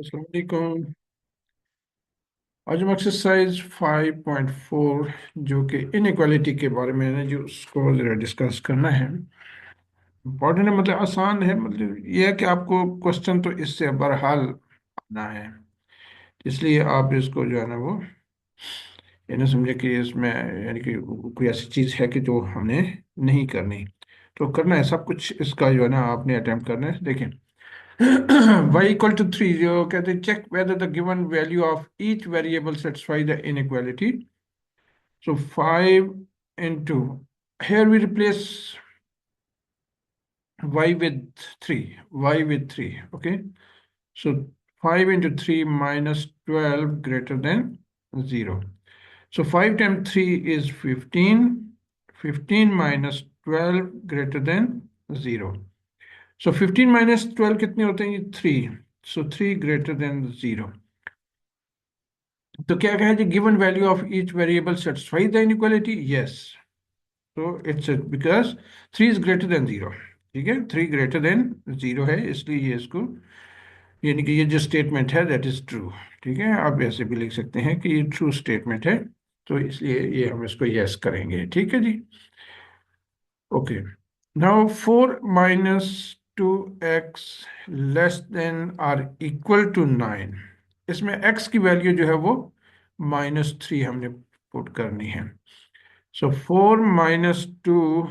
अस्सलाम वालेकुम। आज हम एक्सरसाइज 5.4 जो कि इनइक्वालिटी के बारे में है जो उसको जरा डिस्कस करना है। इम्पोर्टेंट है, मतलब आसान है, मतलब यह है कि आपको क्वेश्चन तो इससे बहरहाल आना है, इसलिए आप इसको जो है ना वो ये ना समझे कि इसमें यानी कि कोई ऐसी चीज़ है कि जो हमने नहीं करनी। तो करना है सब कुछ, इसका जो है ना आपने अटेम्प्ट करना है। देखें y equal to 3 जो कहते हैं check whether the given value of each variable satisfy the inequality. So 5 into, here we replace y with 3, okay. So 5 into 3 minus 12 greater than 0. So 5 times 3 is 15, 15 minus 12 greater than 0. So 15 minus 12 कितने होते हैं? ये 3. So 3 greater than 0. तो क्या कहा है? Given value of each variable satisfy the inequality, yes. तो it's because 3 is greater than 0। ठीक है, 3 ग्रेटर देन 0 है, इसलिए ये इसको यानी कि ये जो स्टेटमेंट है दैट इज ट्रू। ठीक है, आप ऐसे भी लिख सकते हैं कि ये ट्रू स्टेटमेंट है, तो इसलिए ये हम इसको यस करेंगे। ठीक है जी, okay. Now 4 minus 2x less than or equal to 9। इसमें x की वैल्यू जो है वो -3 हमने पुट करनी है। So 4 minus 2,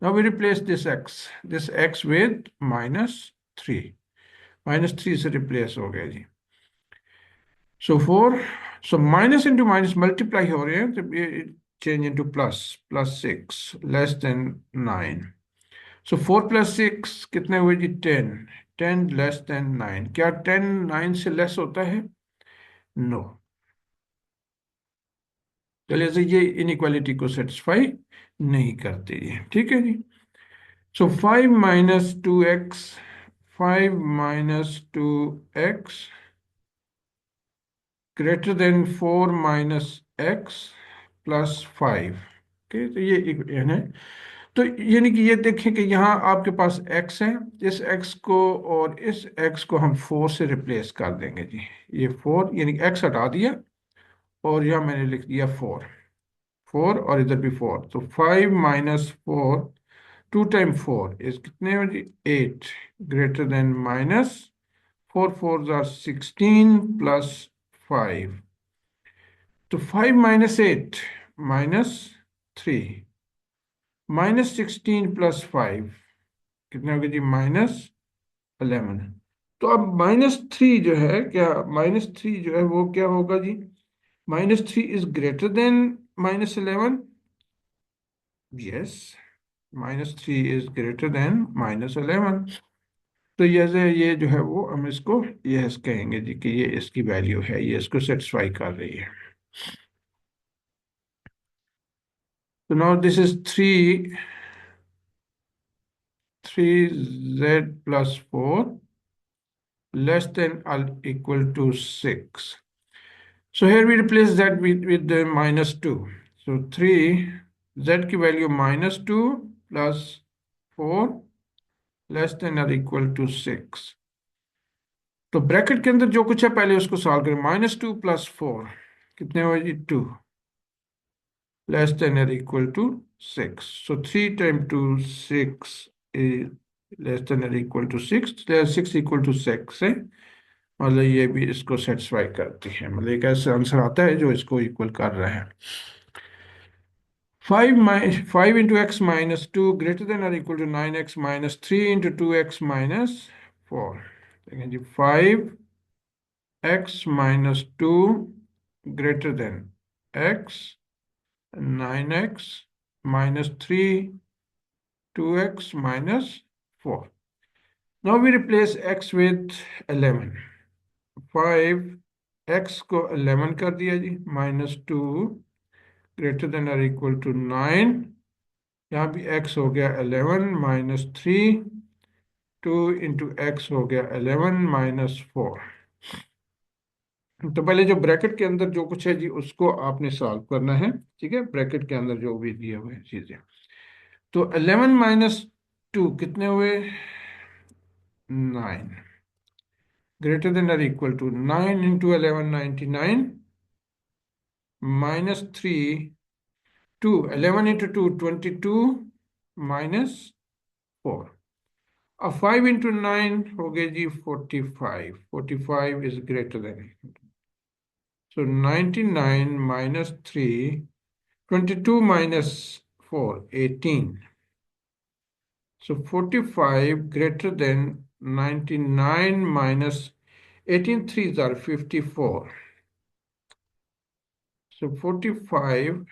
now we replace this x with -3। -3 से रिप्लेस हो गया जी। So 4, so minus into minus multiply हो रहे हैं, तो ये change into plus, +6 less than 9। So 4 + 6 कितने हुए जी? 10। 10 लेस देन 9। क्या 10 9 से लेस होता है? नो। चलिए, से ये इनइक्वालिटी को सेटिस्फाई नहीं करते ये। ठीक है जी। सो 5 minus 2x, 5 minus 2x greater than 4 minus x plus 5। Okay, तो ये इक्वेशन है। तो यानी कि ये देखें कि यहाँ आपके पास x है, इस x को और इस x को हम 4 से रिप्लेस कर देंगे जी। ये 4 यानी कि x हटा दिया और यहाँ मैंने लिख दिया 4। 4 और इधर भी 4, तो 5 माइनस 4, 2 टाइम 4 इज कितने हो जी? 8 greater than minus 4 4 are 16 plus 5। तो 5 माइनस 8 -3 -16 प्लस 5 कितने हो गए जी? -11। तो अब -3 जो है, क्या -3 जो है वो क्या होगा जी? -3 is greater then -11, yes. -3 is greater then -11। तो ये जो है वो हम इसको यस कहेंगे जी कि ये इसकी वैल्यू है, ये इसको सेटिस्फाई कर रही है। तो now this is 3z plus 4 less than or equal to 6. So here we replace that with the -2. So 3, z की value -2 plus 4 less than or equal to 6. तो ब्रैकेट के अंदर जो कुछ है पहले उसको सॉल्व करें। -2 प्लस 4 कितने हुए जी? 2 less than or equal to 6. So 3 times 2, 6 is less than or equal to 6. 6 equal to 6 है, मतलब ये भी इसको सेटिस्फाई करती है, मतलब एक ऐसा आंसर आता है जो इसको इक्वल कर रहा है। 5 into x minus 2 greater than और equal to 9x minus 3 into 2x minus 4। देखें जी, 5x minus 2 greater than x, 9x minus 3, 2x minus 4। Now we replace x with 11। 5x को 11 कर दिया जी, -2 ग्रेटर देन और इक्वल टू 9। यहाँ भी x हो गया 11 -3, 2 इंटू एक्स हो गया 11 -4। तो पहले जो ब्रैकेट के अंदर जो कुछ है जी उसको आपने सॉल्व करना है। ठीक है, ब्रैकेट के अंदर जो भी दिए हुए चीजें। तो 11 -2 कितने हुए? 9 greater than or equal to 9 into 11, 99, minus 3, 2, 11 into 2, 22, minus 4. अब 5 into 9 हो गया जी 45. 45 is greater than. So 99 minus 3, 22 minus 4, 18. So 45 greater than 99 minus 18 threes are 54. So 45,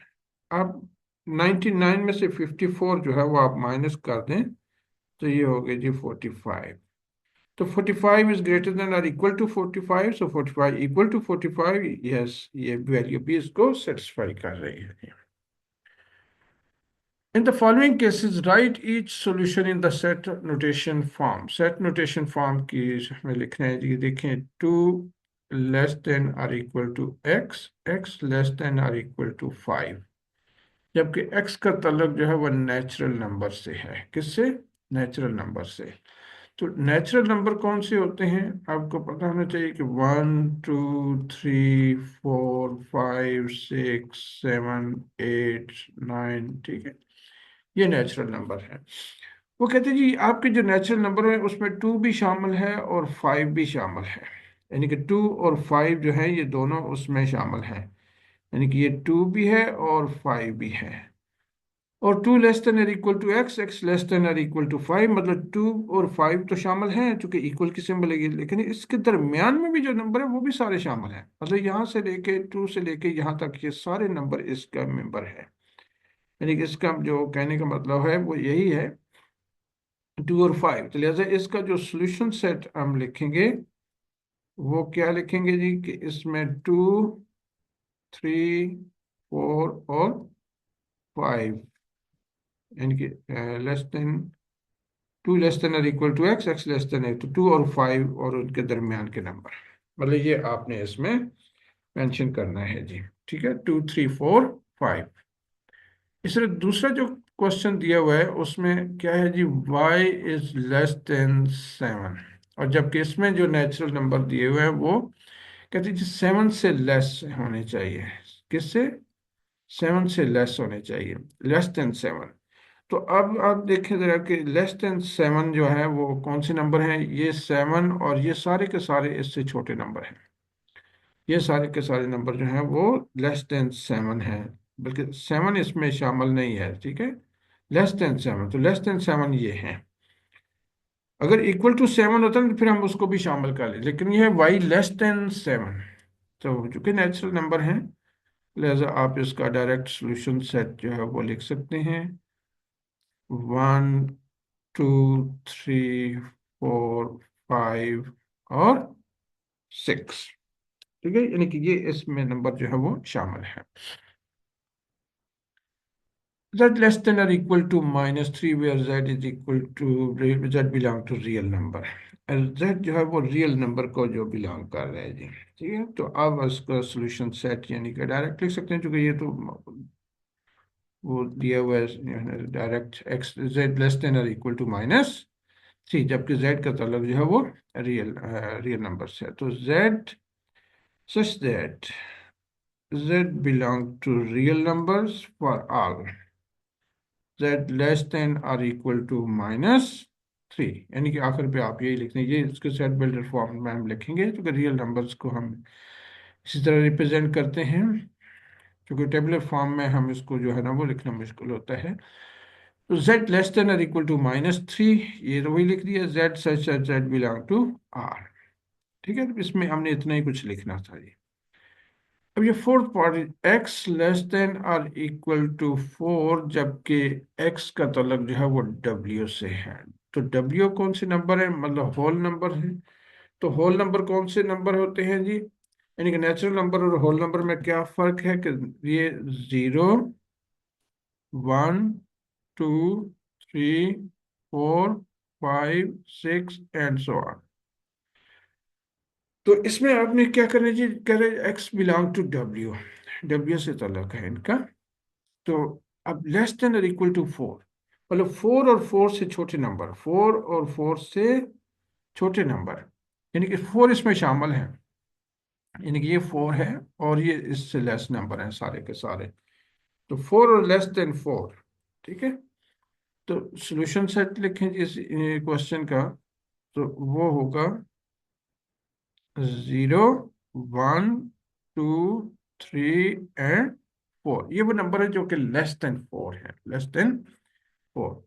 अब 99 में से 54 जो है वो आप माइनस कर दें तो ये हो गया जी 45. तो 45 is greater than or equal to 45. So 45 equal to 45. Yes, ये वैल्यू भी इसको सेटिस्फाई कर रही है. In the following cases, write each solution in the set notation form. Set notation form की हमें लिखना है जी. देखें 2 less than or equal to x, x less than or equal to 5. जबकि x का ताल्लुक जो है वह नेचुरल नंबर से है. किससे? नेचुरल नंबर से. तो नेचुरल नंबर कौन से होते हैं आपको पता होना चाहिए कि 1 2 3 4 5 6 7 8 9. ठीक है, ये नेचुरल नंबर है. वो कहते हैं जी आपके जो नेचुरल नंबर है उसमें 2 भी शामिल है और 5 भी शामिल है. यानी कि 2 और 5 जो है ये दोनों उसमें शामिल हैं. यानी कि ये 2 भी है और 5 भी है. और 2 लेस देन और equal to x, x less than और इक्वल टू 5, मतलब 2 और 5 तो शामिल हैं चूंकि इक्वल की सिंबल है. लेकिन इसके दरमियान में भी जो नंबर है वो भी सारे शामिल हैं. मतलब यहाँ से लेके 2 से लेके यहाँ तक ये सारे नंबर इसका मेंबर है. यानी कि इसका जो कहने का मतलब है वो यही है 2 और 5. तो लिहाजा इसका जो सोल्यूशन सेट हम लिखेंगे वो क्या लिखेंगे जी कि इसमें 2 3 4 और 5, यानी कि लेस देन 2 लेस देन और equal to x, x less than है तो 2 और 5 और उनके दरमियान के नंबर. मतलब ये आपने इसमें मेंशन करना है जी. ठीक है, 2 3 4 5. इस तरह दूसरा जो क्वेश्चन दिया हुआ है उसमें क्या है जी y इज लेस देन 7. और जबकि इसमें जो नेचुरल नंबर दिए हुए हैं वो कहते हैं जी 7 से लेस होने चाहिए. किससे? 7 से लेस होने चाहिए, लेस देन 7. तो अब आप देखें जरा कि लेस देन 7 जो है वो कौन से नंबर हैं. ये 7 और ये सारे के सारे इससे छोटे नंबर हैं. ये सारे के सारे नंबर जो हैं वो लेस देन 7 हैं, बल्कि 7 इसमें शामिल नहीं है. ठीक है, लेस देन 7. तो लेस देन 7 ये हैं. अगर इक्वल टू 7 होता है तो फिर हम उसको भी शामिल कर लें, लेकिन ये है y लेस देन 7. तो चूंकि नेचुरल नंबर हैं लिहाजा आप इसका डायरेक्ट सॉल्यूशन सेट जो है वो लिख सकते हैं 1 2 3 4 5 और 6. ठीक है, यानी कि ये इसमें नंबर जो है वो शामिल है. z less than or equal to minus 3 where z is equal to z belong to real number. z जो है वो रियल नंबर को जो बिलोंग कर रहा है जी. ठीक है, तो अब इसका सॉल्यूशन सेट यानी कि डायरेक्ट लिख सकते हैं क्योंकि ये तो वो दिया हुआ है direct x z less than और इक्वल टू माइनस 3, जबकि z का ताल्लुक जो है वो रियल नंबर से है. तो z such that z belong to real numbers for all z less than और इक्वल टू माइनस 3. यानी कि आखिर पे आप यही लिखते हैं. ये इसके सेट बिल्डर फॉर्म में हम लिखेंगे क्योंकि रियल नंबर्स को हम इसी तरह रिप्रेजेंट करते हैं. क्योंकि टेबुलर फॉर्म में हम इसको जो है ना वो लिखना मुश्किल होता है. तो z लेस देन और इक्वल टू माइनस 3, ये तो वही लिख दिया z such z belong to r. ठीक है, तो इसमें हमने इतना ही कुछ लिखना था ये. अब ये fourth part x less than और इक्वल टू 4, जबकि x का ताल्लुक जो है वो w से है. तो w कौन से नंबर है, मतलब होल नंबर है. तो होल नंबर कौन से नंबर होते हैं जी, यानी कि नेचुरल नंबर और होल नंबर में क्या फर्क है कि ये 0 1 2 3 4 5 6 एंड सो ऑन. तो इसमें आपने क्या करना जी, कह रहे x belong to W, W से ताल्लुक है इनका. तो अब लेस देन और इक्वल टू 4, मतलब 4 और 4 से छोटे नंबर, 4 और 4 से छोटे नंबर. यानी कि 4 इसमें शामिल है, यानी कि ये 4 है और ये इससे लेस नंबर हैं सारे के सारे। तो 4 और लेस देन 4, ठीक है। तो सॉल्यूशन सेट लिखें जी इस क्वेश्चन का, तो वो होगा 0, 1, 2, 3 एंड 4। ये वो नंबर है जो कि लेस देन 4 है, less than 4।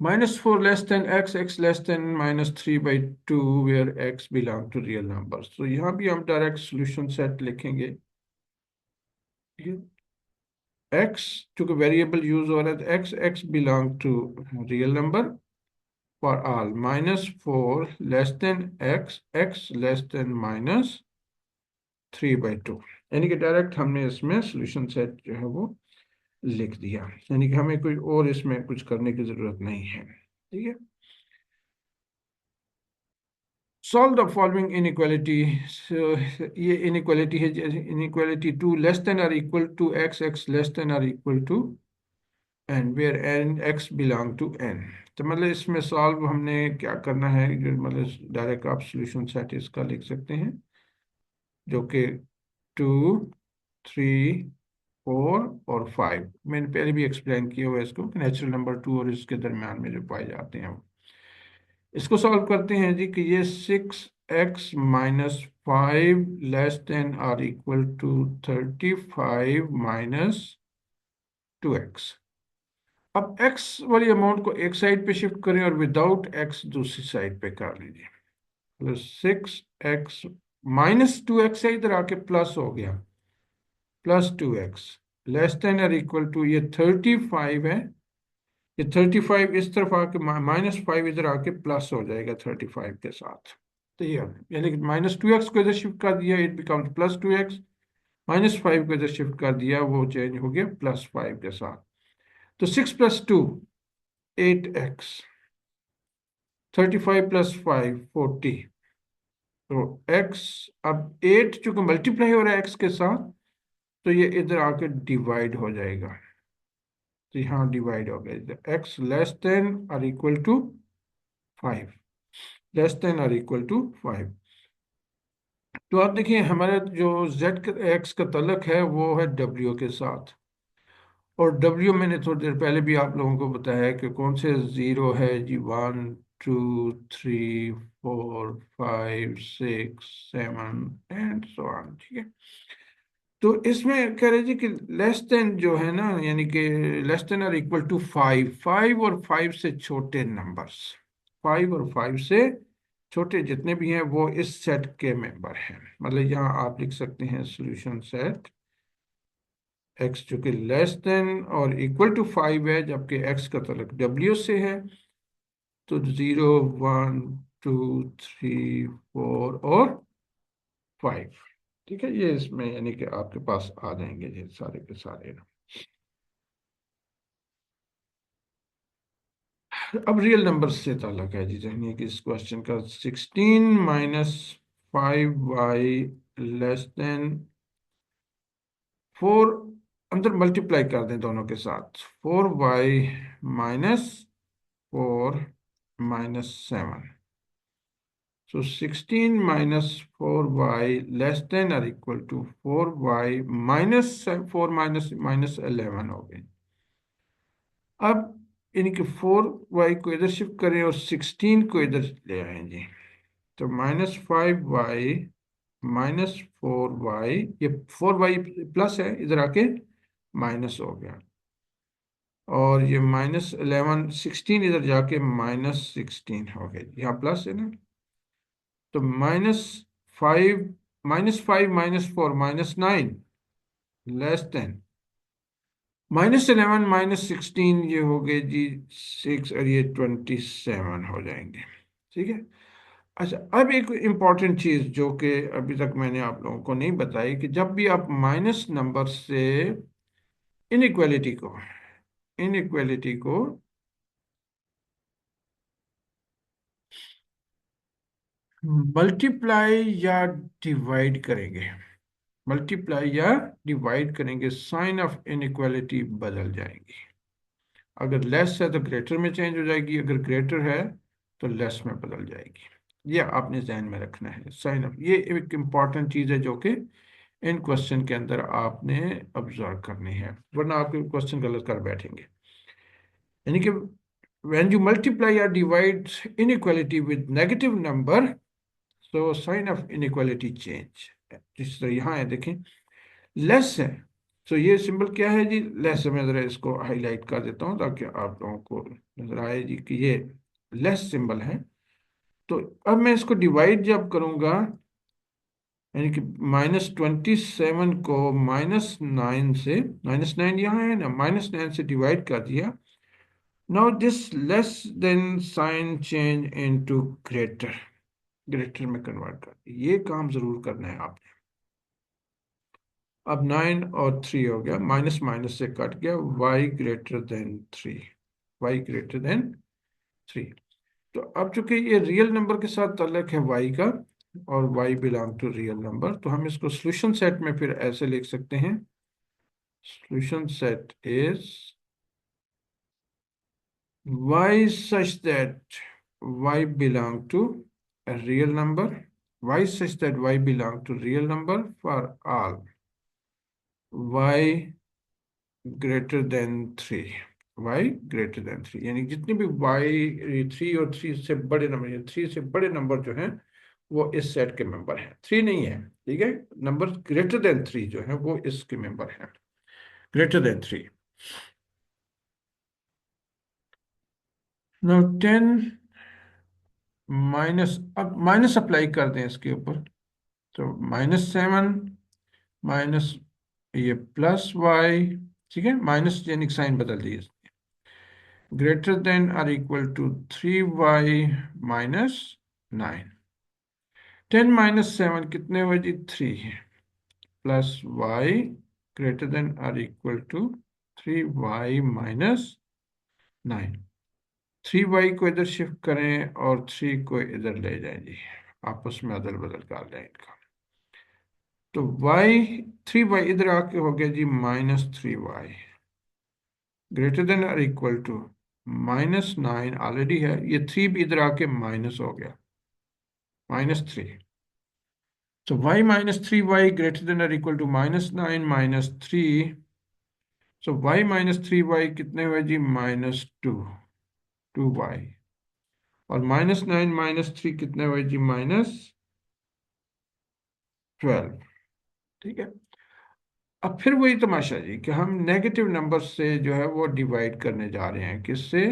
-4 less than x, x less than -3/2 where x belong to real numbers। तो यहाँ भी हम डायरेक्ट सॉल्यूशन सेट लिखेंगे। x चूंकि वेरिएबल यूज हो रहा है, तो x x belong to real number for all. -4 less than x, x less than -3/2। यानी कि डायरेक्ट हमने इसमें सॉल्यूशन सेट जो है वो लिख दिया, यानी कि हमें कोई और इसमें कुछ करने की जरूरत नहीं है, ठीक है। Solve the following inequality. ये इनइक्वालिटी है, इनइक्वालिटी 2 लेस देन और equal to x, x less than और equal to n where n x belong to n। तो मतलब इसमें सॉल्व हमने क्या करना है, जो मतलब डायरेक्ट आप सॉल्यूशन सेट इसका लिख सकते हैं, जो कि 2, 3, 4 और 5। मैंने पहले भी एक्सप्लेन किया हुआ है इसको, नेचुरल नंबर 2 और इसके दरमियान में जो पाए जाते हैं। इसको सॉल्व करते हैं जी कि ये 6x - 5 लेस देन और इक्वल टू 35 - 2x। अब x वाली अमाउंट को एक साइड पे शिफ्ट करें और विदाउट x दूसरी साइड पे कर लीजिए। तो 6x - 2x है, इधर आके प्लस हो गया, +2x लेस देन और इक्वल टू ये 35 है। ये 35 इस तरफ आके -5 इधर आके प्लस हो जाएगा 35 के साथ। तो ये यानी कि -2x को इधर शिफ्ट कर दिया, इट बिकम्स +2x। -5 को इधर शिफ्ट कर दिया, वो चेंज हो गया +5 के साथ। तो 6 + 2 8x, 35 + 5 40। तो x अब 8 चूंकि मल्टीप्लाई हो रहा है x के साथ, तो ये इधर आके डिवाइड हो जाएगा। तो यहाँ डिवाइड हो गया, x लेस देन और इक्वल टू 5, लेस देन और इक्वल टू 5। तो आप देखिए हमारा जो z x का तल्लक है वो है w के साथ। और w मैंने थोड़ी देर पहले भी आप लोगों को बताया है कि कौन से जीरो है जी, 1, 2, 3, 4, 5, 6, 7 एंड सो ऑन, ठीक है। तो इसमें कह रहे जी कि लेस देन जो है ना, यानी कि लेस देन और इक्वल टू 5, 5 और 5 से छोटे नंबर्स, 5 और 5 से छोटे जितने भी हैं वो इस सेट के मेंबर हैं। मतलब यहाँ आप लिख सकते हैं सॉल्यूशन सेट x जो कि लेस देन और इक्वल टू 5 है, जबकि x का तल्लुक w से है। तो 0, 1, 2, 3, 4 और 5, ठीक है। ये इसमें यानी कि आपके पास आ जाएंगे ये सारे के सारे। अब रियल नंबर से ताल्लुक है जी, यानी कि इस क्वेश्चन का 16 - 5y लेस देन 4, अंदर मल्टीप्लाई कर दें दोनों के साथ, 4y - 4 - 7। सो 16 - 4y लेस देन और इक्वल टू 4y -4 -11 हो गई। अब इनके 4y को इधर शिफ्ट करें और 16 को इधर ले आए जी। तो -5y -4y, ये 4y प्लस है, इधर आके माइनस हो गया। और ये -11, 16 इधर जाके -16 हो गया, यहाँ प्लस है ना। तो -5 -5 -4 -9 लेस देन -11 -16, ये हो गए जी 6 और ये 27 हो जाएंगे, ठीक है। अच्छा, अब एक इम्पॉर्टेंट चीज जो कि अभी तक मैंने आप लोगों को नहीं बताई, कि जब भी आप माइनस नंबर से इनइक्वालिटी को इनइक्वालिटी को मल्टीप्लाई या डिवाइड करेंगे, मल्टीप्लाई या डिवाइड करेंगे, साइन ऑफ इनइक्वालिटी बदल जाएगी। अगर लेस है तो ग्रेटर में चेंज हो जाएगी, अगर ग्रेटर है तो लेस में बदल जाएगी। ये आपने ध्यान में रखना है। साइन ऑफ, ये एक इम्पॉर्टेंट चीज़ है जो कि इन क्वेश्चन के अंदर आपने ऑब्जर्व करनी है, वरना आपके क्वेश्चन गलत कर बैठेंगे। यानी कि when you multiply or divide inequality with negative number, so sign of inequality change। जिस तरह यहाँ है देखें, लेस है, तो ये सिंबल क्या है जी, लेस है। मैं जरा इसको हाईलाइट कर देता हूँ ताकि आप लोगों को नजर आए जी कि ये लेस सिंबल है। तो अब मैं इसको डिवाइड जब करूंगा, यानी कि -27 को -9 से, -9 यहाँ है ना, -9 से डिवाइड कर दिया। Now this less than sign change into greater, greater में कन्वर्ट कर दिया। ये काम जरूर करना है आपने। अब 9 और 3 हो गया, माइनस माइनस से कट गया, y greater than 3, y greater than 3। तो अब चूंकि ये रियल नंबर के साथ ताल्लुक है y का, और y belong to real number, तो हम इसको सोल्यूशन सेट में फिर ऐसे लिख सकते हैं, solution set is y such that y belong to a real number, y such that y belong to real number for all y greater than 3, y greater than 3, यानी जितने भी y 3 और 3 से बड़े नंबर, या 3 से बड़े नंबर जो हैं वो इस सेट के मेंबर हैं। 3 नहीं है, ठीक है, नंबर ग्रेटर देन 3 जो है वो इसके मेंबर हैं, ग्रेटर देन 3। नाउ 10 माइनस, अब माइनस अप्लाई कर दें इसके ऊपर, तो -7 माइनस ये +y, ठीक है, माइनस यानी साइन बदल दिए, greater than or equal to 3y -9। 10 -7 कितने हुए जी, 3 है, plus y greater than or equal to 3y -9। 3y को इधर शिफ्ट करें और 3 को इधर ले जाएं जी, आपस में अदल बदल कर लें इनका। तो y 3y इधर आके हो गया जी -3y, ग्रेटर देन और इक्वल टू -9 ऑलरेडी है, ये 3 भी इधर आके माइनस हो गया, -3। तो y -3y ग्रेटर देन और equal to -9 -3। So y -3y कितने हुए जी, -2, 2y। और -9 -3 कितने हुए जी, -12, ठीक है। अब फिर वही तमाशा जी कि हम नेगेटिव नंबर से जो है वो डिवाइड करने जा रहे हैं, किससे,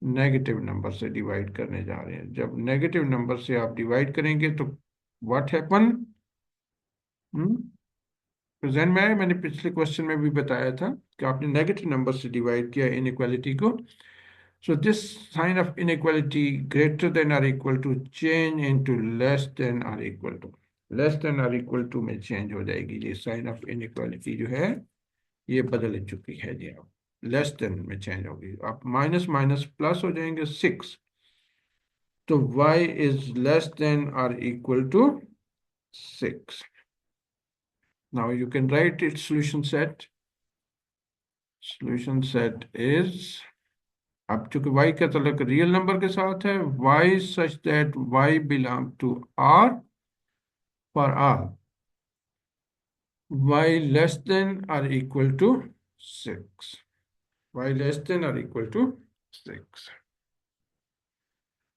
नेगेटिव नंबर से डिवाइड करने जा रहे हैं। जब नेगेटिव नंबर से आप डिवाइड करेंगे तो व्हाट हैपन, जहन में आया, मैंने पिछले क्वेश्चन में भी बताया था कि आपने नेगेटिव नंबर से डिवाइड किया इनइक्वालिटी को। So this sign of inequality greater than or equal to change into less than or equal to, less than or equal to में चेंज हो जाएगी। ये साइन ऑफ इनइक्वालिटी जो है ये बदल चुकी है जी, अब लेस देन में चेंज होगी, आप माइनस माइनस प्लस हो जाएंगे 6। तो y is less than or equal to 6। Now you can write its solution set। Solution set is, अब चूंकि y का ताल्लुक रियल नंबर के साथ है, y such that y belong to R for R, y less than or equal to 6, y less than or equal to 6।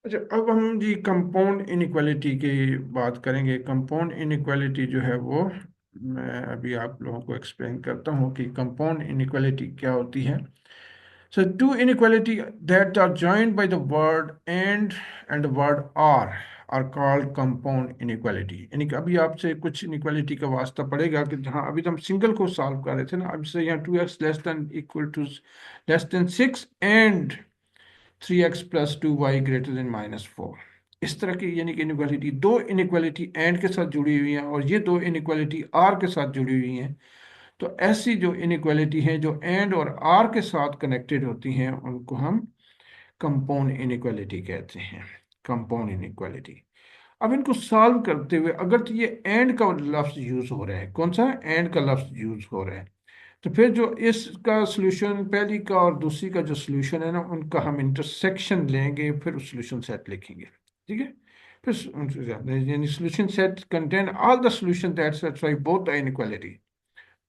अच्छा, अब हम जी कंपाउंड इनइक्वालिटी की बात करेंगे। कंपाउंड इनइक्वालिटी जो है वो मैं अभी आप लोगों को एक्सप्लेन करता हूँ कि कंपाउंड इनइक्वालिटी क्या होती है। So two inequality that are joined by the word and the word are called compound inequality. यानी कि अभी आपसे कुछ इनइक्वालिटी का वास्ता पड़ेगा कि जहाँ अभी तो हम सिंगल को सॉल्व कर रहे थे ना, अब से यहाँ 2x less than equal to less than 6 and 3x + 2y greater than -4, इस तरह की यानी कि इनइक्वालिटी, दो इनइक्वालिटी एंड के साथ जुड़ी हुई हैं और ये दो इनइक्वालिटी आर के साथ जुड़ी हुई हैं। तो ऐसी जो इनइक्वालिटी हैं जो एंड और आर के साथ कनेक्टेड होती हैं उनको हम कंपाउंड इनइक्वालिटी कहते हैं, कंपाउंड इनइक्वालिटी। अब इनको सॉल्व करते हुए अगर तो ये एंड का लफ्ज यूज हो रहा है, कौन सा एंड का लफ्ज यूज हो रहा है, तो फिर जो इसका सॉल्यूशन, पहली का और दूसरी का जो सॉल्यूशन है ना, उनका हम इंटरसेक्शन लेंगे, फिर उस सॉल्यूशन सेट लिखेंगे, ठीक है। फिर यानी solution set contain all the solution that satisfy both the inequality,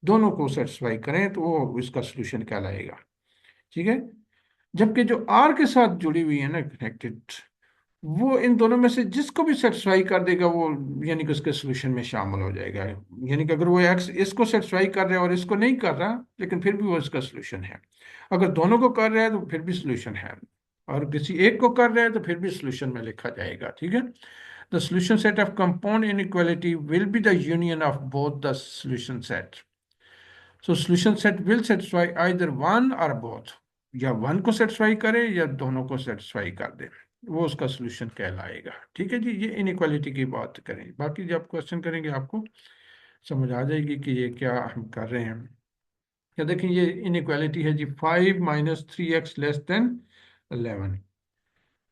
दोनों को सेटिस्फाई करें तो वो इसका सोल्यूशन कहलाएगा। ठीक है। जबकि जो आर के साथ जुड़ी हुई है ना कनेक्टेड, वो इन दोनों में से जिसको भी सेटिस्फाई कर देगा वो यानी कि उसके सोल्यूशन में शामिल हो जाएगा। यानी कि अगर वो एक्स इसको सेटिस्फाई कर रहा है और इसको नहीं कर रहा, लेकिन फिर भी वो इसका सोल्यूशन है। अगर दोनों को कर रहा है तो फिर भी सोल्यूशन है, और किसी एक को कर रहा है तो फिर भी सोल्यूशन में लिखा जाएगा। ठीक है। The solution set of compound inequality will be the union of both the solution set. So solution set will satisfy either one और बोथ, या वन को सेटिस्फाई करे या दोनों को सेटिस्फाई कर दे, वो उसका सोल्यूशन कहलाएगा। ठीक है जी। ये इनइक्वालिटी की बात करें, बाकी जब क्वेश्चन करेंगे आपको समझ आ जाएगी कि ये क्या हम कर रहे हैं। या देखिए ये इनइक्वालिटी है जी, 5 - 3x < <11।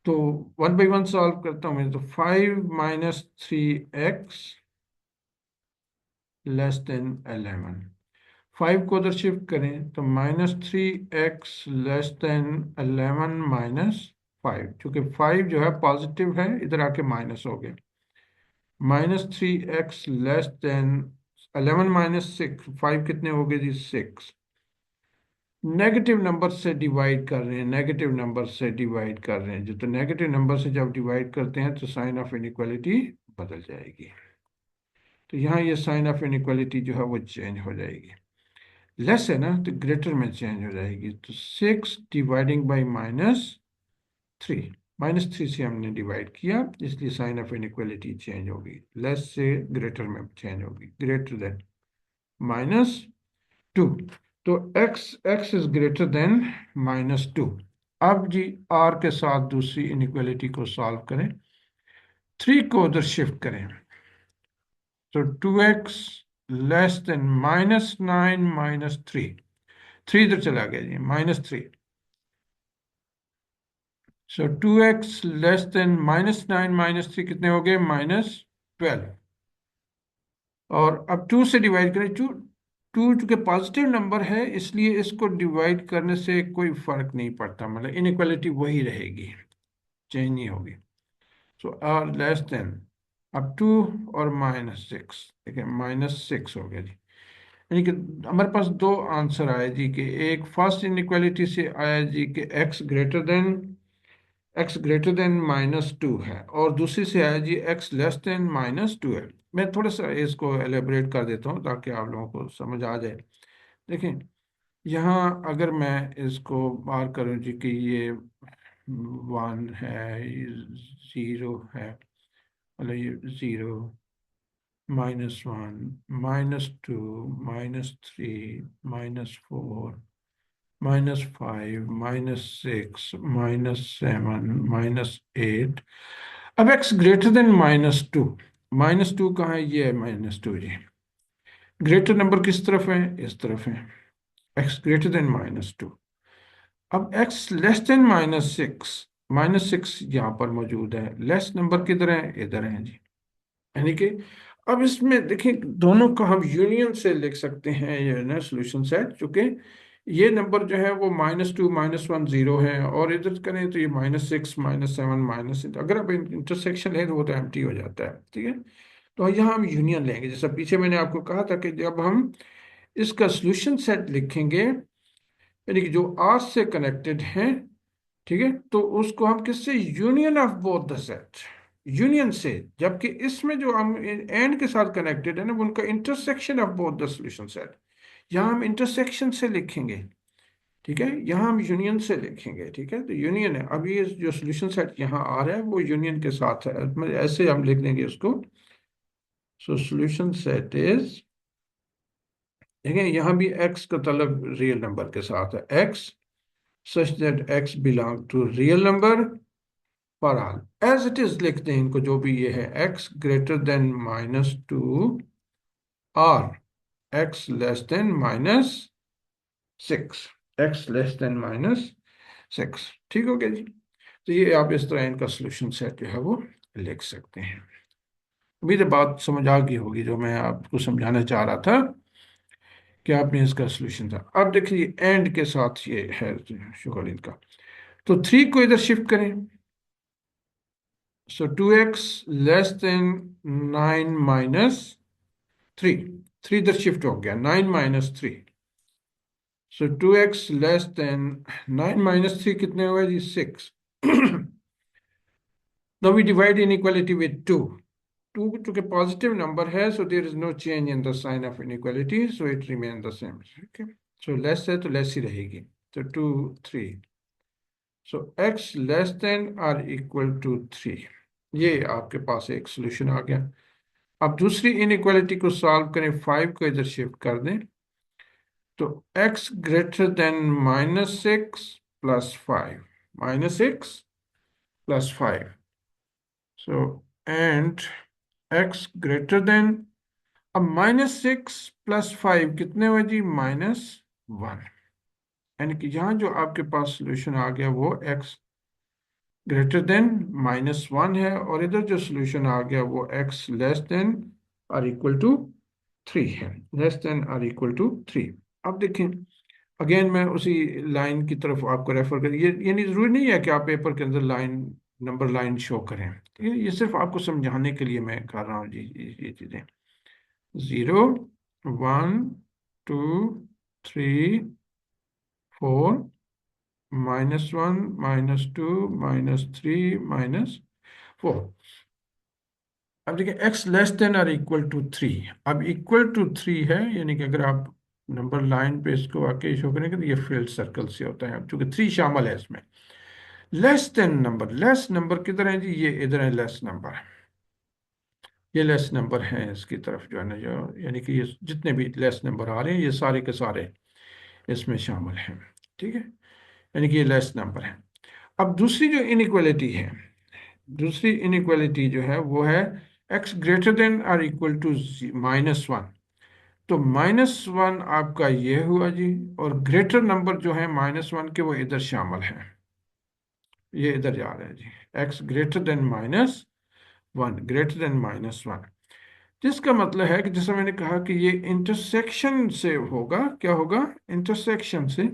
तो 1 by 1 सॉल्व करता हूँ मैं, तो 5 - 3x < <11। 5 को उधर शिफ्ट करें तो -3x < <11 - 5, क्योंकि 5 जो है पॉजिटिव है, इधर आके माइनस हो गए। -3x < <11 - 6, 5 कितने हो गए जी, 6। नेगेटिव नंबर से डिवाइड कर रहे हैं, नेगेटिव नंबर से डिवाइड कर रहे हैं जो, तो नेगेटिव नंबर से जब डिवाइड करते हैं तो साइन ऑफ इनइक्वालिटी बदल जाएगी। तो यहाँ ये साइन ऑफ इनइक्वालिटी जो है वो चेंज हो जाएगी। लेस है ना तो ग्रेटर में चेंज हो जाएगी। तो 6 डिवाइडिंग बाई -3, -3 से हमने डिवाइड किया, इसलिए साइन ऑफ इनइक्वालिटी चेंज होगी, लेस से ग्रेटर में चेंज होगी, ग्रेटर देन -2। तो x इज ग्रेटर देन -2। अब जी r के साथ दूसरी इनइक्वालिटी को सॉल्व करें, 3 को उधर शिफ्ट करें, तो 2x < -9 - 3, 3 इधर चला गया जी, -3। सो 2x < -9 - 3 कितने हो गए, -12। और अब 2 से डिवाइड करें, 2 2 चूंकि पॉजिटिव नंबर है इसलिए इसको डिवाइड करने से कोई फर्क नहीं पड़ता, मतलब इनइक्वालिटी वही रहेगी, चेंज नहीं होगी। सो आर लेस देन, अब 2 और -6, देखिए -6 हो गया जी। यानी कि हमारे पास दो आंसर आए जी, कि एक फर्स्ट इनइक्वालिटी से आया जी कि x ग्रेटर देन -2 है, और दूसरी से आया जी x < -12। मैं थोड़ा सा इसको एलेबरेट कर देता हूँ ताकि आप लोगों को समझ आ जाए। देखें, यहाँ अगर मैं इसको बार करूँ जी कि ये 1 है, ये 0 है, मतलब ये 0, -1, -2, -3, -4, -5, -6, -7, -8। अब x ग्रेटर देन -2, -2 कहाँ है, ये है -2 जी। ग्रेटर नंबर किस तरफ है, इस तरफ है, x ग्रेटर देन -2। अब x लेस देन -6, -6 यहाँ पर मौजूद है, लेस नंबर किधर है, इधर है जी। यानी कि अब इसमें देखिए दोनों का हम यूनियन से लिख सकते हैं, ये ना सोल्यूशन सेट, चूंकि ये नंबर जो है वो -2 -1 0 है, और इधर करें तो ये -6 -7 -8, अगर अब इंटरसेक्शन है तो वो तो एम्प्टी हो जाता है। ठीक है। तो यहाँ हम यूनियन लेंगे, जैसा पीछे मैंने आपको कहा था कि जब हम इसका सोल्यूशन सेट लिखेंगे, यानी कि जो आर से कनेक्टेड है, ठीक है, तो उसको हम किससे, union of both the set, union से। जबकि इसमें जो हम एंड के साथ कनेक्टेड है ना, उनका intersection of both the solution set, यहाँ हम इंटरसेक्शन से लिखेंगे। ठीक है, यहाँ हम यूनियन से लिखेंगे। ठीक है, तो यूनियन है, अब ये जो सॉल्यूशन सेट यहाँ आ रहा है वो यूनियन के साथ है, मतलब ऐसे हम लिख देंगे उसको। सो सॉल्यूशन सेट इज, देखें यहाँ भी x का तलब रियल नंबर के साथ है, x such that x belong to real number for all, as it is लिखते हैं इनको, जो भी ये है, x ग्रेटर देन -2 और x less than -6, x less than -6। ठीक हो गया जी। तो ये आप इस तरह इनका सोल्यूशन सेट जो है वो लिख सकते हैं। उम्मीद है बात समझ आ गई होगी, जो मैं आपको समझाना चाह रहा था कि आपने इसका सोल्यूशन था। अब देखिए एंड के साथ ये है शुगर इनका, तो 3 को इधर शिफ्ट करें, So 2x less than 9 minus 3. 3 इधर शिफ्ट हो गया, 9 minus 3. So 2x less than 9 minus 3 कितने हुए जी? 6. Now we divide inequality with 2. 2 to a positive number है, so there is no change in the sign of inequality, so it remains the same. Okay. So less है तो less ही रहेगी. So 2, 3. So x less than or equal to 3. ये आपके पास एक solution आ गया. अब दूसरी inequality को solve करें, 5 को इधर shift कर दें. तो x greater than -6 plus 5. -6 plus 5. So, and x greater than, अब -6 plus 5 कितने हुए जी? -1. यानी कि यहाँ जो आपके पास सोल्यूशन आ गया वो x ग्रेटर देन -1 है, और इधर जो सोल्यूशन आ गया वो x लेस देन और इक्वल टू 3 है. लेस देन और इक्वल टू 3. अब देखें, अगेन मैं उसी लाइन की तरफ आपको रेफर कर, ये नहीं जरूरी नहीं है कि आप पेपर के अंदर लाइन नंबर लाइन शो करें. ये सिर्फ आपको समझाने के लिए मैं कर रहा हूँ जी ये चीजें. 0, 1, 2, 3, 4, -1, -2, -3, -4. अब देखिए x लेस देन और इक्वल टू 3. अब इक्वल टू 3 है, यानी कि अगर आप नंबर लाइन पे इसको वाकई शो करेंगे तो ये फील्ड सर्कल से होता है, अब चूंकि 3 शामिल है इसमें. Less than number, less number किधर है जी? ये इधर है लेस नंबर. ये लेस नंबर है इसकी तरफ जो है ना, जो यानी कि ये जितने भी लेस नंबर आ रहे हैं ये सारे के सारे इसमें शामिल हैं. ठीक है, यानी कि ये लेस नंबर है. अब दूसरी जो इनइक्वालिटी है, दूसरी इनइक्वालिटी जो है वो है x ग्रेटर देन और इक्वल टू -1. तो -1 आपका ये हुआ जी, और ग्रेटर नंबर जो है -1 के वो इधर शामिल है, ये इधर जा रहा है जी. x greater then -1, greater than -1, जिसका मतलब है कि जैसे मैंने कहा कि ये इंटरसेक्शन से होगा. क्या होगा? इंटरसेक्शन से.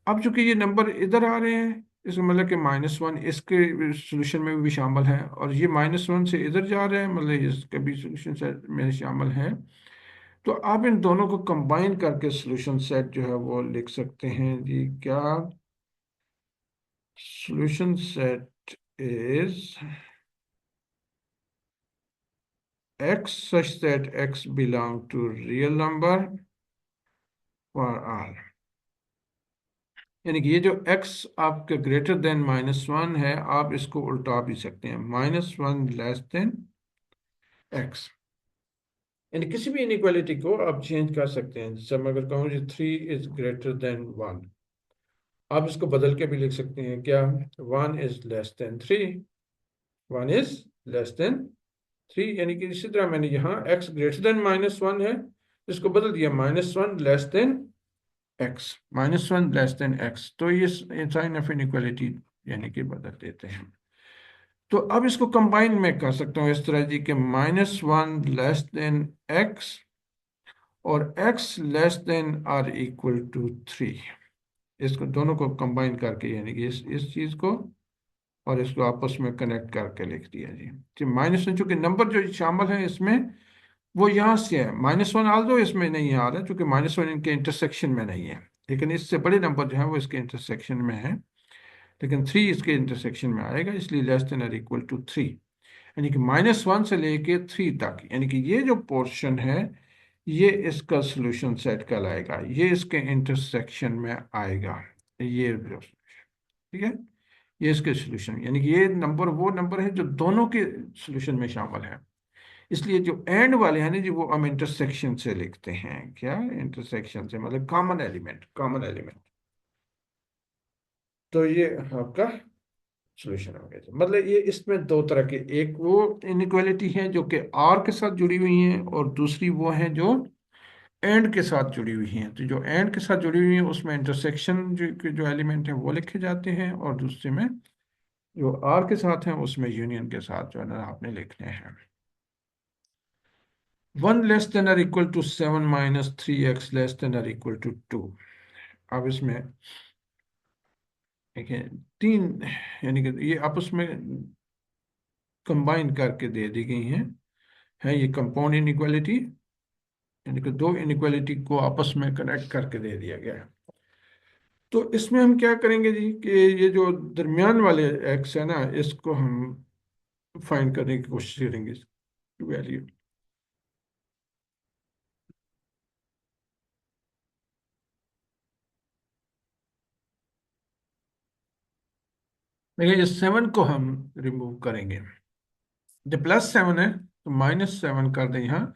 अब चूंकि ये नंबर इधर आ रहे हैं, इसका मतलब कि -1 इसके सोल्यूशन में भी शामिल है, और ये -1 से इधर जा रहे हैं, मतलब इसके भी सोल्यूशन सेट में शामिल है. तो आप इन दोनों को कंबाइन करके सोल्यूशन सेट जो है वो लिख सकते हैं जी. क्या? Solution set is x such that x belong to real number for all. यानी कि ये जो x आपके ग्रेटर देन -1 है, आप इसको उल्टा भी सकते हैं, -1 लेस देन x. यानी किसी भी इनइक्वालिटी को आप चेंज कर सकते हैं. जैसे मैं अगर कहूँ 3 इज ग्रेटर देन 1, आप इसको बदल के भी लिख सकते हैं. क्या? 1 is less than 3. 1 is less than 3, यानी कि इसी तरह मैंने यहाँ x ग्रेटर देन -1 है, इसको बदल दिया -1 less than x. -1 less than x, तो ये साइन ऑफ इनइक्वालिटी यानी कि बदल देते हैं. तो अब इसको कंबाइन में कर सकता हूँ इस तरह जी कि -1 लेस देन x और x लेस देन और इक्वल टू 3. इसको दोनों को कंबाइन करके, यानी कि इस चीज को और इसको आपस में कनेक्ट करके लिख दिया जी. -1 चूंकि नंबर जो शामिल है इसमें वो यहाँ से है, -1 आल्दो इसमें नहीं आ रहा क्योंकि -1 इनके इंटरसेक्शन में नहीं है, लेकिन इससे बड़े नंबर जो है वो इसके इंटरसेक्शन में है, लेकिन 3 इसके इंटरसेक्शन में आएगा, इसलिए लेस देन और इक्वल टू 3. यानी कि -1 से लेके 3 तक, यानी कि ये जो पोर्शन है ये इसका सोल्यूशन सेट कहलाएगा, ये इसके इंटरसेक्शन में आएगा. ये जो ठीक है, ये इसके सोल्यूशन, यानी कि ये नंबर वो नंबर है जो दोनों के सोल्यूशन में शामिल है. इसलिए जो एंड वाले हैं ना जी, वो हम इंटरसेक्शन से लिखते हैं. क्या? इंटरसेक्शन से मतलब कॉमन एलिमेंट, कॉमन एलिमेंट. तो ये आपका सॉल्यूशन हो गया जी. मतलब ये इसमें दो तरह के, एक वो इनइक्वालिटी है जो कि आर के साथ जुड़ी हुई हैं, और दूसरी वो है जो एंड के साथ जुड़ी हुई हैं. तो जो एंड के साथ जुड़ी हुई हैं उसमें इंटरसेक्शन जो एलिमेंट है वो लिखे जाते हैं, और दूसरे में जो आर के साथ हैं उसमें यूनियन के साथ जो है ना आपने लिखने हैं. 1 लेस देन और equal to 7 -3x less than और इक्वल टू 2. अब इसमें देखिए 3, यानी कि ये आपस में कंबाइन करके दे दी गई हैं, है ये कंपाउंड इनइक्वालिटी, यानी कि दो इनइक्वालिटी को आपस में कनेक्ट करके दे दिया गया है। तो इसमें हम क्या करेंगे जी कि ये जो दरमियान वाले एक्स है ना, इसको हम फाइंड करने की कोशिश करेंगे वैल्यू। देखिए, ये 7 को हम रिमूव करेंगे, जब +7 है तो -7 कर दें यहाँ।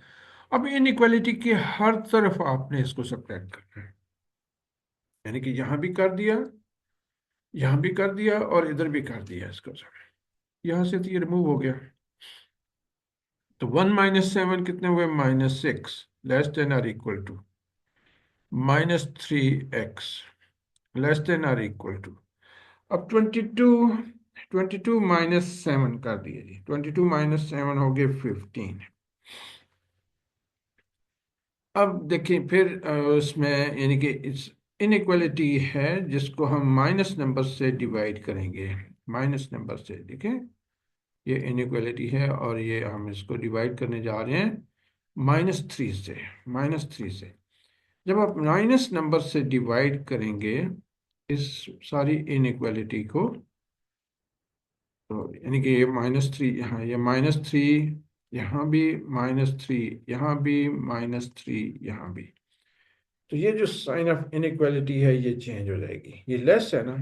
अब इनइक्वालिटी की हर तरफ आपने इसको सब्ट्रैक्ट करना है, यानी कि यहाँ भी कर दिया, यहाँ भी कर दिया और इधर भी कर दिया इसको सब। यहाँ से तो ये रिमूव हो गया, तो 1 - 7 कितने हुए, -6, less than or equal to -3x, less than or equal to, अब 22 -7 कर दिए जी, 22 - 7 हो गए 15। अब देखिए फिर उसमें यानी कि इस इनइक्वालिटी है जिसको हम माइनस नंबर से डिवाइड करेंगे, माइनस नंबर से। देखिए ये इनइक्वालिटी है और ये हम इसको डिवाइड करने जा रहे हैं -3 से, -3 से। जब आप माइनस नंबर से डिवाइड करेंगे इस सारी इनइक्वालिटी को, तो यानी कि ये -3 यहाँ, ये -3 यहाँ भी, -3 यहाँ भी, -3 यहाँ भी, तो ये जो साइन ऑफ इनइक्वालिटी है ये चेंज हो जाएगी। ये लेस है ना,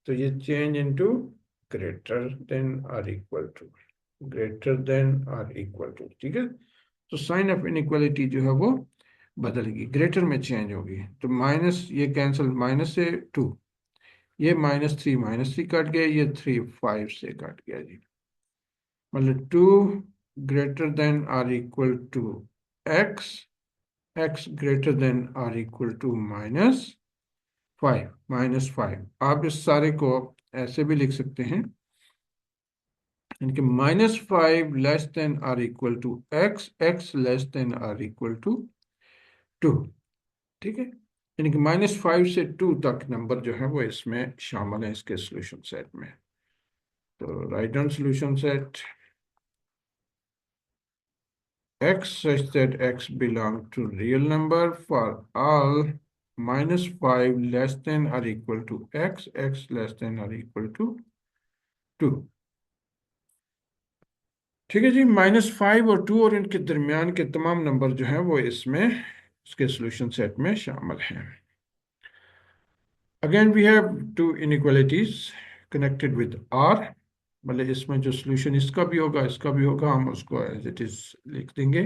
तो ये change into greater than or equal to, greater than or equal to, ठीक है। तो साइन ऑफ इनइक्वालिटी जो है वो बदलेगी, ग्रेटर में चेंज होगी। तो माइनस ये कैंसिल, माइनस से 2, ये -3 कट गया, ये 3 5 से कट गया जी। मतलब 2 greater than or equal to x, x greater than or equal to -5, -5। आप इस सारे को ऐसे भी लिख सकते हैं, यानी -5 less than or equal to x, x less than or equal to 2, ठीक है। यानी कि -5 से 2 तक नंबर जो है वो इसमें शामिल है इसके सोल्यूशन सेट में। तो write down solution set x such that x belong to real number for all -5 less than or equal to x, x less than or equal to 2, ठीक है जी। -5 और 2 और इनके दरमियान के तमाम नंबर जो हैं वो इसमें इसके सोल्यूशन सेट में शामिल हैं। Again we have two inequalities connected with r, मतलब इसमें जो सोल्यूशन इसका भी होगा इसका भी होगा, हम उसको एज इट इज लिख देंगे।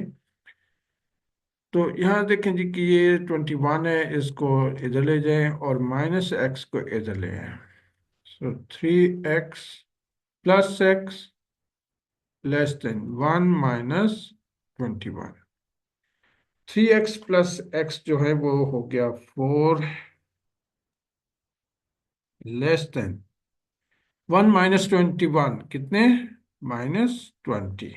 तो यहाँ देखें जी कि ये 21 है, इसको इधर ले जाएं और -x को इधर ले आए। सो 3x + x less then 1 - 21, 3x + x जो है वो हो गया 4 लेस देन 1 - 21 कितने, -20।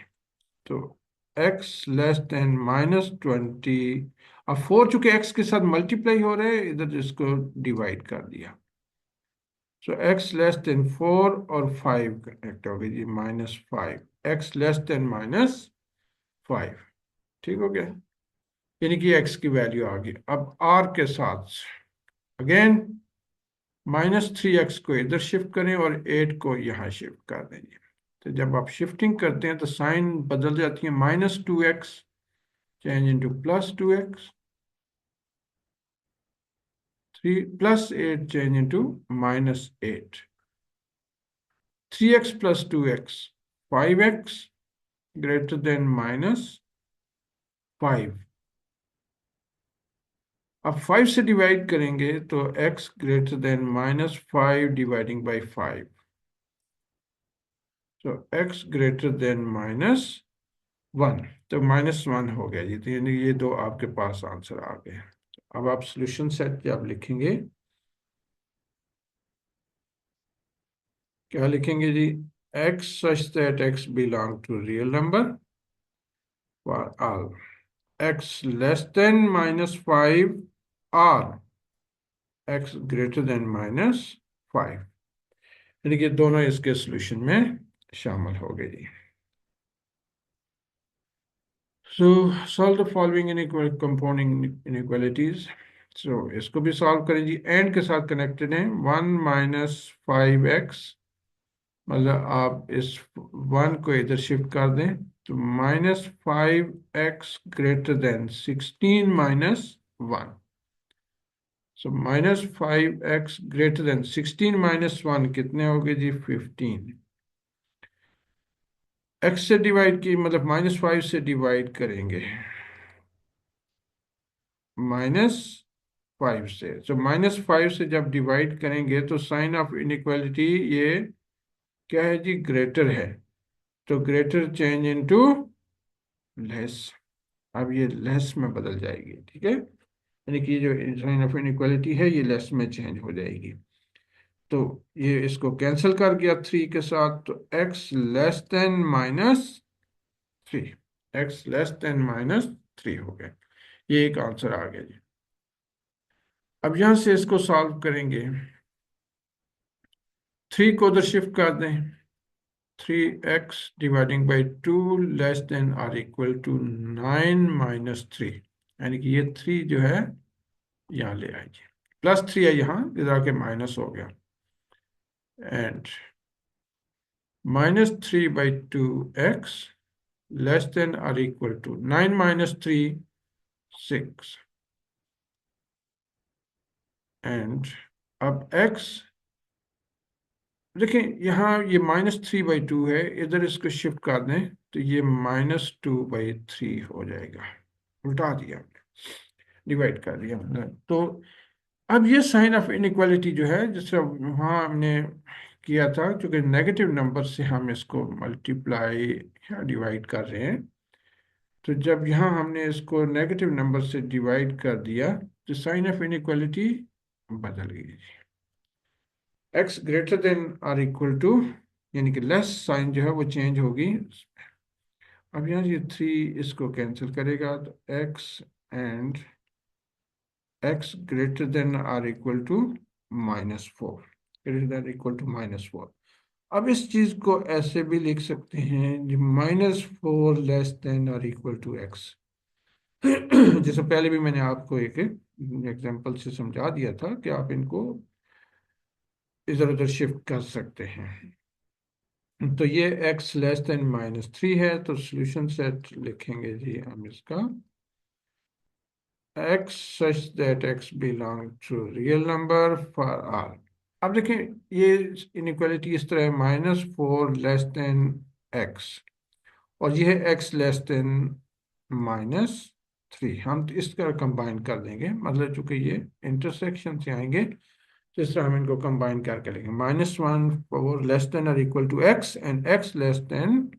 तो x लेस देन -20। अब 4 चूंकि x के साथ मल्टीप्लाई हो रहे हैं, इधर इसको डिवाइड कर दिया। सो x लेस देन 4 और 5 कनेक्ट हो गई जी, -5, x लेस देन -5, ठीक हो गया। यानी कि x की वैल्यू आ गई। अब r के साथ अगेन -3x को इधर शिफ्ट करें और 8 को यहाँ शिफ्ट कर देंगे। तो जब आप शिफ्टिंग करते हैं तो साइन बदल जाती है, -2x change into +2x, 3 +8 change into -8, 3x + 2x 5x greater than -5। अब 5 से डिवाइड करेंगे तो x greater then -5 dividing by 5, तो x ग्रेटर देन -1, तो -1 हो गया जी। तो यानी ये दो आपके पास आंसर आ गए। अब आप सोल्यूशन सेट जब लिखेंगे क्या लिखेंगे जी, x such that x belong to real number for all x less than -5 or x greater than -5, यानी कि दोनों इसके सोल्यूशन में शामिल हो गए जी। So solve the following compounding inequalities. So इसको भी सॉल्व करें जी, एंड के साथ कनेक्टेड है। 1 - 5x, मतलब आप इस 1 को इधर शिफ्ट कर दें तो -5x ग्रेटर देन 16 - 1। सो -5x ग्रेटर देन 16 - 1 कितने हो गए जी? 15। x से डिवाइड की मतलब -5 से डिवाइड करेंगे, -5 से। तो -5 से जब डिवाइड करेंगे तो साइन ऑफ इनइक्वालिटी ये क्या है जी? ग्रेटर है। तो ग्रेटर चेंज इनटू लेस। अब ये लेस में बदल जाएगी, ठीक है, यानी कि जो साइन ऑफ इनइक्वालिटी है ये लेस में चेंज हो जाएगी। तो ये इसको कैंसिल कर गया 3 के साथ, तो x less than -3, x less than -3 हो गया। ये एक आंसर आ गया जी। अब यहां से इसको सॉल्व करेंगे। 3 को उधर शिफ्ट कर दें। 3x dividing by 2 less than or equal to 9 - 3, यानी कि ये 3 जो है यहाँ ले आइए, +3 है यहाँ, इधर आके माइनस हो गया। And -3/2x less than or equal to 9 - 3 6। And अब x, देखें यहाँ ये -3/2 है, इधर इसको शिफ्ट कर दें तो ये -2/3 हो जाएगा। उल्टा दिया हमने, डिवाइड कर दिया हमने। तो अब ये साइन ऑफ इनइक्वालिटी जो है, जिससे वहाँ हमने किया था, क्योंकि नेगेटिव नंबर से हम इसको मल्टीप्लाई या डिवाइड कर रहे हैं, तो जब यहाँ हमने इसको नेगेटिव नंबर से डिवाइड कर दिया तो साइन ऑफ इनइक्वालिटी बदल गई। x greater than or equal to, यानी कि लेस साइन जो है वो चेंज होगी। अब यहाँ ये 3 इसको कैंसिल करेगा, तो x greater than or equal to -4, greater than equal to -4। अब इस चीज को ऐसे भी लिख सकते हैं, -4 less than or equal to x। जैसे पहले भी मैंने आपको एक एग्जांपल से समझा दिया था कि आप इनको इधर उधर शिफ्ट कर सकते हैं। तो ये x लेस देन -3 है, तो सॉल्यूशन सेट लिखेंगे जी हम इसका, x such that x belong to real number for all। अब देखें ये इनइक्वालिटी इस तरह है, -4 लेस देन x, और ये है x लेस देन -3। हम तो इसका कंबाइन कर देंगे, मतलब चूंकि ये इंटरसेक्शन से आएंगे तो इस तरह हम इनको कंबाइन करके लेंगे। -1 लेस देन और equal to x and x less than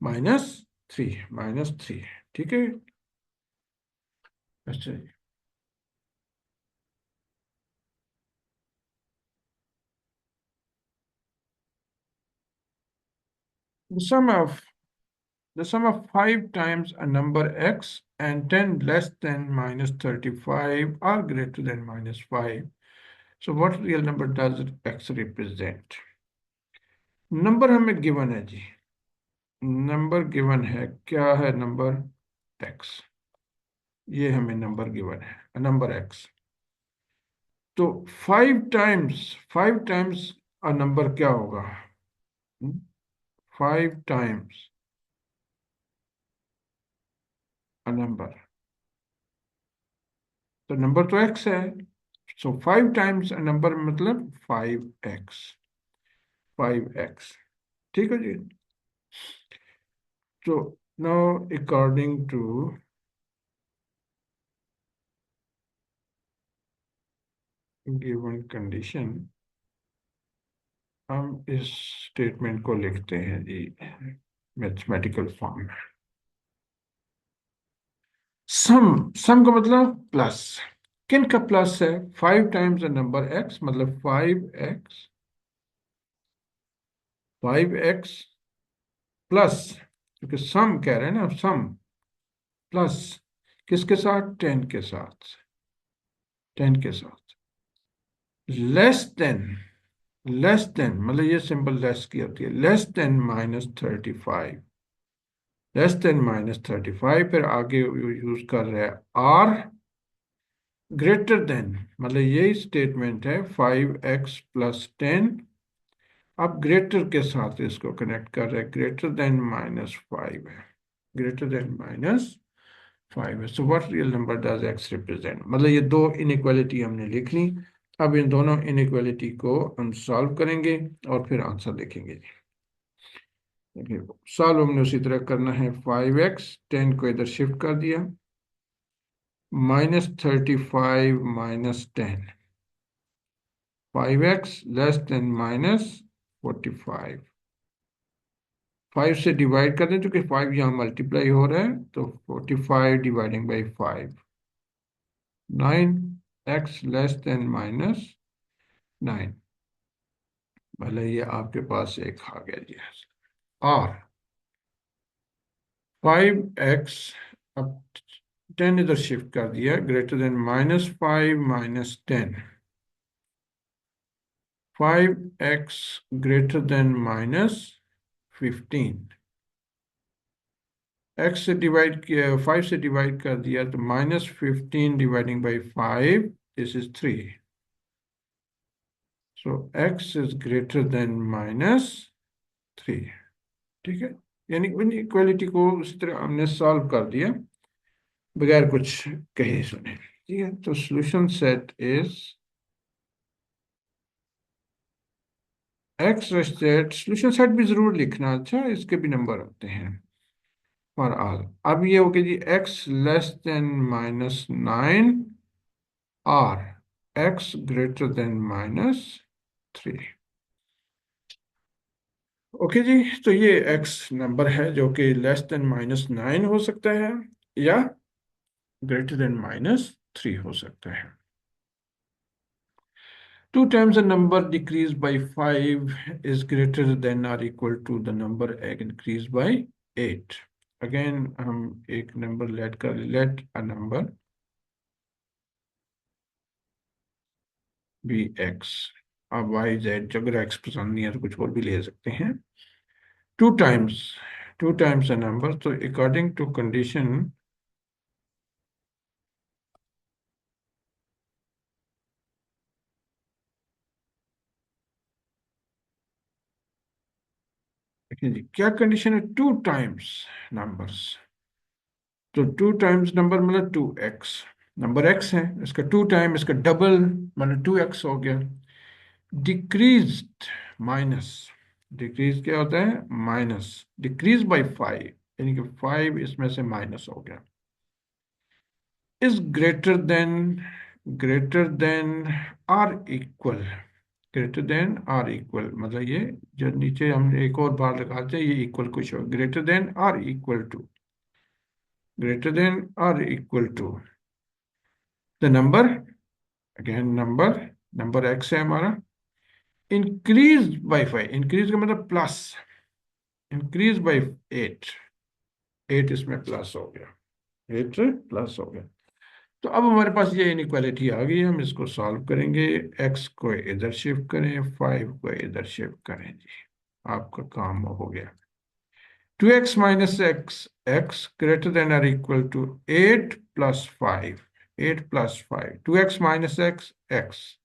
-3, ठीक है। अच्छा जी। The sum of the sum of 5 times a number x and 10 less than -35 are greater than -5. So what real number does x represent? Number हमें given है जी, number given है, क्या है number? x। ये हमें नंबर गिवन है, number x। तो 5 times a number क्या होगा? 5 टाइम्स अ नंबर, तो नंबर तो x है। सो 5 टाइम्स अ नंबर मतलब 5x, 5x, ठीक है जी। तो now according to given condition हम इस स्टेटमेंट को लिखते हैं जी मैथमेटिकल फॉर्म में। सम का मतलब प्लस, किन का प्लस है? 5 टाइम्स द नंबर x, मतलब 5x प्लस, क्योंकि सम कह रहे हैं ना, सम प्लस किसके साथ? 10 के साथ, 10 के साथ। लेस देन, लेस देन मतलब ये सिंपल लेस की होती है, लेस देन -35, लेस देन -35, फिर आगे यूज कर रहे हैं आर ग्रेटर देन, मतलब यही स्टेटमेंट है 5x + 10। अब ग्रेटर के साथ इसको कनेक्ट कर रहे हैं, ग्रेटर देन -5 है, ग्रेटर देन -5 है। So what real number does x represent, मतलब ये दो इनइक्वालिटी हमने लिख ली। अब इन दोनों इनइक्वालिटी को हम सॉल्व करेंगे और फिर आंसर देखेंगे जी। देखिए सॉल्व हमने उसी तरह करना है, 5x 10 को इधर शिफ्ट कर दिया, -35 -10, 5x लेस देन -45, 5 से डिवाइड कर दें क्योंकि 5 यहाँ मल्टीप्लाई हो रहा है, तो 45 dividing by 5, 9x less than -9, भले ये आपके पास एक आ गया जी। और 5x, अब 10 इधर शिफ्ट कर दिया, greater than -5 -10, 5x greater than -15, x से डिवाइड किया, 5 से डिवाइड कर दिया, तो -15 dividing by 5, this is 3, so x is greater then -3। ठीक है, यानी इक्वालिटी को इस तरह हमने सॉल्व कर दिया बगैर कुछ कहे सुने। ठीक है, तो solution set is x set, solution set भी जरूर लिखना, अच्छा इसके भी नंबर होते हैं फॉर ऑल। अब ये हो गया जी x लेस देन -9 और x ग्रेटर देन -3। ओके जी, तो ये x नंबर है जो कि लेस देन -9 हो सकता है या ग्रेटर देन -3 हो सकता है। 2 times a number decreased by 5 is greater than or equal to the number increased by 8। Again हम एक number let a number be x, अब वाई जेड, अगर एक्स पसंद नहीं है तो कुछ और भी ले सकते हैं। Two times, two times a number, तो अकॉर्डिंग टू कंडीशन देखिए जी क्या कंडीशन है, टू टाइम्स नंबर्स, तो टू टाइम्स नंबर मतलब 2x, नंबर x है, इसका टू टाइम, इसका डबल मतलब 2x हो गया। डिक्रीज्ड माइनस, डिक्रीज क्या होता है, माइनस, डिक्रीज बाय 5, यानी कि 5 इसमें से माइनस हो गया। Is greater than or equal, greater than or equal, मतलब ये जो नीचे हम एक और बार लगाते हैं, ये इक्वल कुछ हो, greater than or equal to, greater than or equal to the number, again number, number x है हमारा, इंक्रीज बाय 5, इंक्रीज का मतलब प्लस, इंक्रीज बाय 8, 8 इसमें प्लस हो गया, 8 प्लस हो गया। तो अब हमारे पास ये इनइक्वालिटी आ गई, हम इसको सॉल्व करेंगे, एक्स को इधर शिफ्ट करें, 5 को इधर शिफ्ट करें जी, आपका काम हो गया। 2x - x, x greater than or equal to 8 + 5, 8 + 5, 2x - x, x,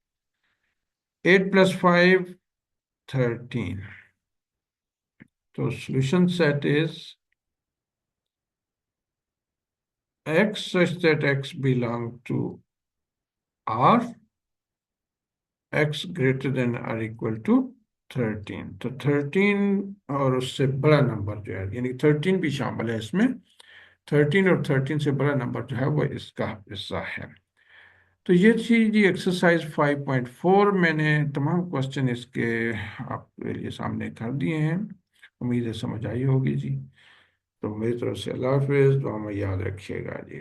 8 + 5 13। तो solution set is x such that x belong to R, x greater than or equal to 13। तो 13 और उससे बड़ा नंबर जो है, यानी 13 भी शामिल है इसमें, 13 और 13 से बड़ा नंबर जो है वो इसका हिस्सा है। तो ये थी जी एक्सरसाइज 5.4, मैंने तमाम क्वेश्चन इसके आपके लिए सामने कर दिए हैं, उम्मीद है समझ आई होगी जी। तो मेरी तरफ से अल्लाह हाफिज़, दुआ में याद रखिएगा जी।